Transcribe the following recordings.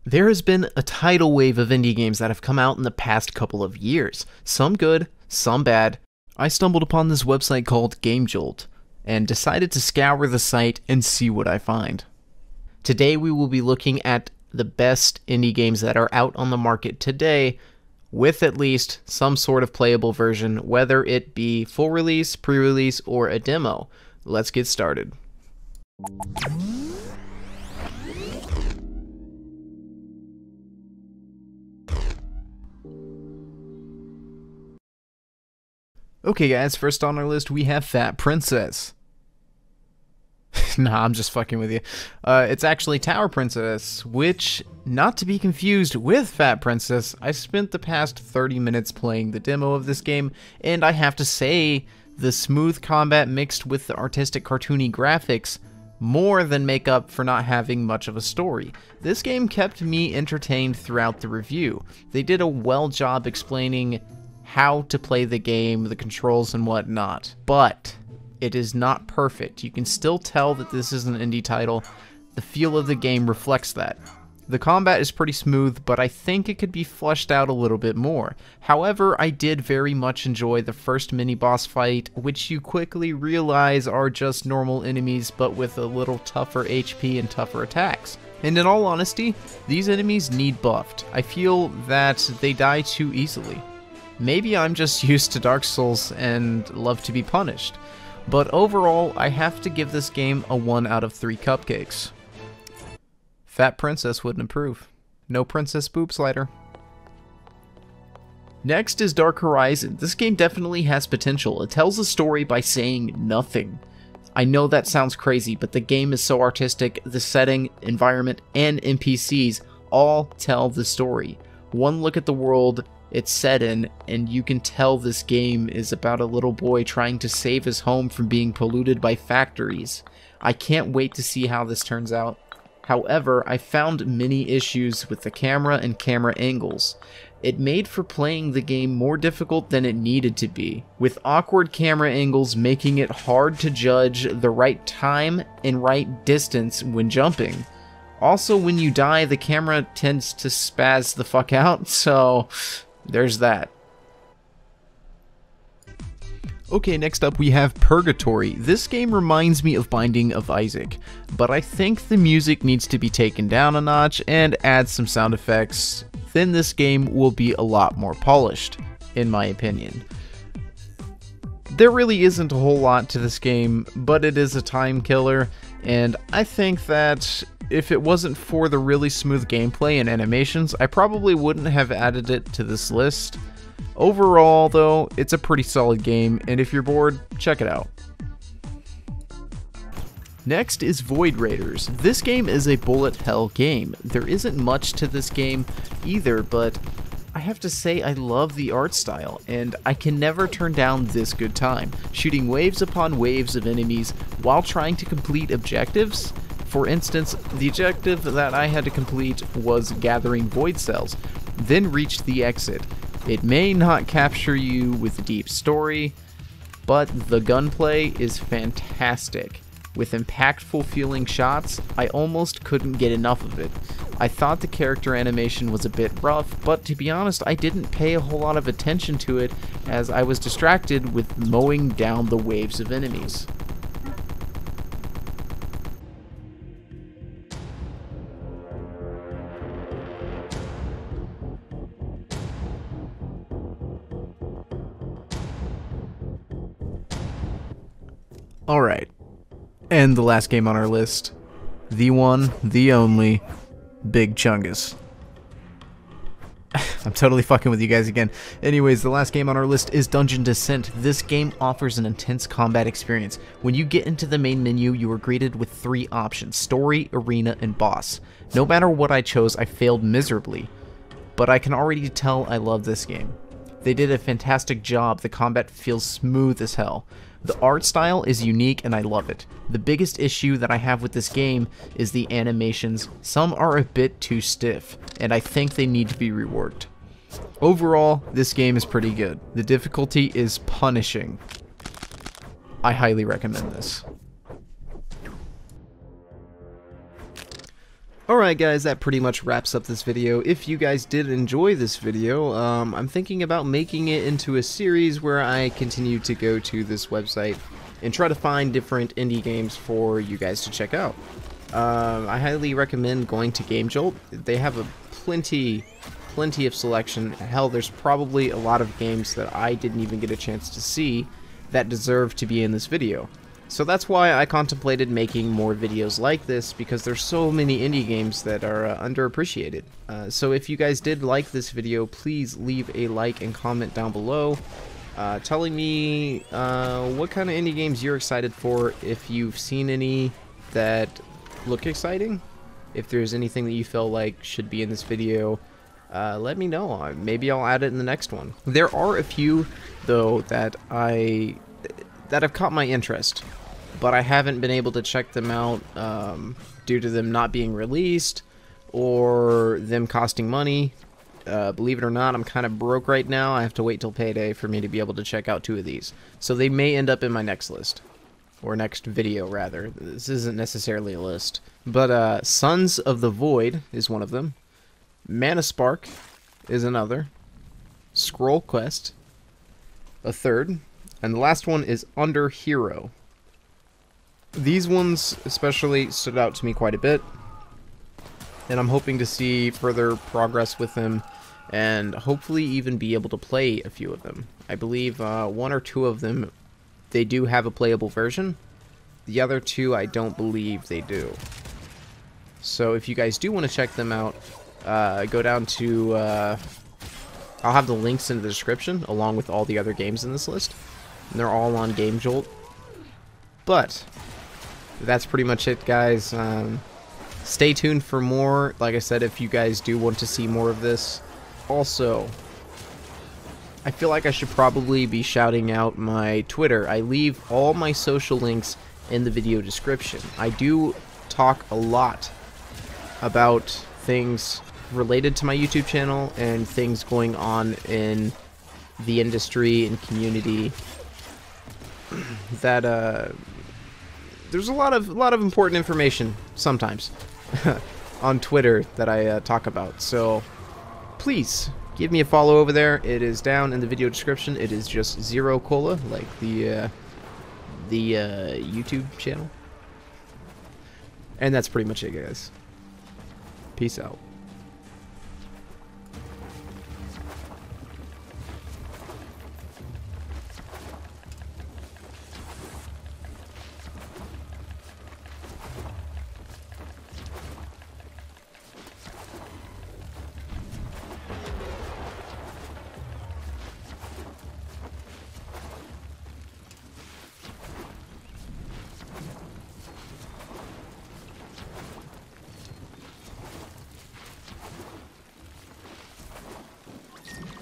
There has been a tidal wave of indie games that have come out in the past couple of years. Some good, some bad. I stumbled upon this website called Gamejolt and decided to scour the site and see what I find. Today we will be looking at the best indie games that are out on the market today with at least some sort of playable version, whether it be full release, pre-release, or a demo. Let's get started. Okay guys, first on our list we have Fat Princess. Nah, I'm just fucking with you. It's actually Tower Princess, which, not to be confused with Fat Princess, I spent the past 30 minutes playing the demo of this game, and I have to say, the smooth combat mixed with the artistic cartoony graphics more than make up for not having much of a story. This game kept me entertained throughout the review. They did a well job explaining how to play the game, the controls and whatnot, but it is not perfect. You can still tell that this is an indie title. The feel of the game reflects that. The combat is pretty smooth, but I think it could be fleshed out a little bit more. However, I did very much enjoy the first mini-boss fight, which you quickly realize are just normal enemies, but with a little tougher HP and tougher attacks. And in all honesty, these enemies need buffed. I feel that they die too easily. Maybe I'm just used to Dark Souls and love to be punished. But overall, I have to give this game a 1 out of 3 cupcakes. Fat Princess wouldn't improve. No Princess Boob Slider. Next is Dark Horizon. This game definitely has potential. It tells a story by saying nothing. I know that sounds crazy, but the game is so artistic. The setting, environment, and NPCs all tell the story. One look at the world it's set in, and you can tell this game is about a little boy trying to save his home from being polluted by factories. I can't wait to see how this turns out. However, I found many issues with the camera and camera angles. It made for playing the game more difficult than it needed to be, with awkward camera angles making it hard to judge the right time and right distance when jumping. Also, when you die, the camera tends to spaz the fuck out, so there's that. Okay, next up we have Purgatory. This game reminds me of Binding of Isaac, but I think the music needs to be taken down a notch and add some sound effects. Then this game will be a lot more polished, in my opinion. There really isn't a whole lot to this game, but it is a time killer, and I think that if it wasn't for the really smooth gameplay and animations, I probably wouldn't have added it to this list. Overall, though, it's a pretty solid game, and if you're bored, check it out. Next is Void Raiders. This game is a bullet hell game. There isn't much to this game either, but I have to say I love the art style, and I can never turn down this good time. Shooting waves upon waves of enemies while trying to complete objectives. For instance, the objective that I had to complete was gathering void cells, then reach the exit. It may not capture you with a deep story, but the gunplay is fantastic. With impactful feeling shots, I almost couldn't get enough of it. I thought the character animation was a bit rough, but to be honest, I didn't pay a whole lot of attention to it as I was distracted with mowing down the waves of enemies. Alright, and the last game on our list, the one, the only, Big Chungus. I'm totally fucking with you guys again. Anyways, the last game on our list is Dungeon Descent. This game offers an intense combat experience. When you get into the main menu, you are greeted with 3 options: story, arena, and boss. No matter what I chose, I failed miserably, but I can already tell I love this game. They did a fantastic job. The combat feels smooth as hell. The art style is unique and I love it. The biggest issue that I have with this game is the animations. Some are a bit too stiff, and I think they need to be reworked. Overall, this game is pretty good. The difficulty is punishing. I highly recommend this. Alright guys, that pretty much wraps up this video. If you guys did enjoy this video, I'm thinking about making it into a series where I continue to go to this website and try to find different indie games for you guys to check out. I highly recommend going to Gamejolt. They have a plenty of selection. Hell, there's probably a lot of games that I didn't even get a chance to see that deserve to be in this video. So that's why I contemplated making more videos like this, because there's so many indie games that are underappreciated. So if you guys did like this video, please leave a like and comment down below, telling me what kind of indie games you're excited for, if you've seen any that look exciting, if there's anything that you feel like should be in this video. Let me know. Maybe I'll add it in the next one. There are a few, though, that have caught my interest, but I haven't been able to check them out due to them not being released or them costing money. Believe it or not, I'm kind of broke right now. I have to wait till payday for me to be able to check out 2 of these. So they may end up in my next list. Or next video, rather. This isn't necessarily a list. But Sons of the Void is one of them. Mana Spark is another. Scroll Quest, a third. And the last one is Under Hero. These ones especially stood out to me quite a bit, and I'm hoping to see further progress with them, and hopefully even be able to play a few of them. I believe 1 or 2 of them, they do have a playable version. The other 2, I don't believe they do. So if you guys do want to check them out, go down to, I'll have the links in the description, along with all the other games in this list. And they're all on Gamejolt. But that's pretty much it, guys. Stay tuned for more. Like I said, if you guys do want to see more of this. Also, I feel like I should probably be shouting out my Twitter. I leave all my social links in the video description. I do talk a lot about things related to my YouTube channel and things going on in the industry and community that there's a lot of important information sometimes on Twitter that I talk about. So please give me a follow over there. It is down in the video description. It is just Zero Cola, like the YouTube channel. And that's pretty much it, guys. Peace out.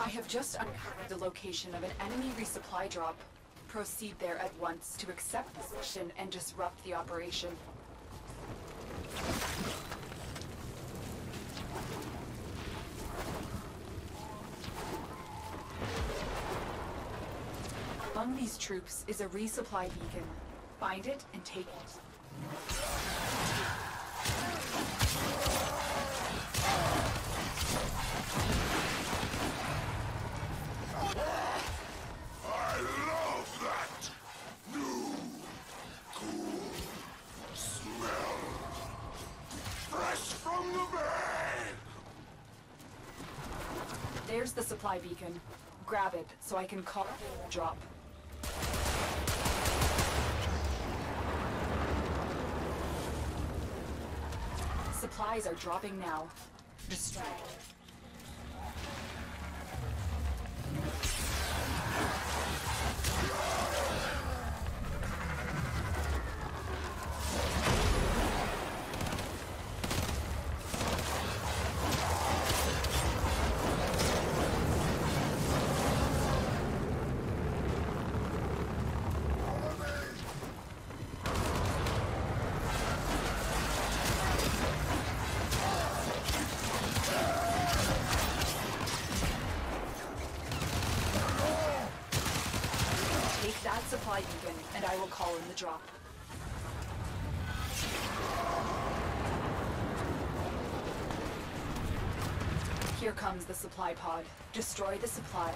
I have just uncovered the location of an enemy resupply drop. Proceed there at once to accept this mission and disrupt the operation. Among these troops is a resupply beacon. Find it and take it. There's the supply beacon. Grab it so I can call it drop. Supplies are dropping now. Destroy. That supply beacon, and I will call in the drop. Here comes the supply pod. Destroy the supply.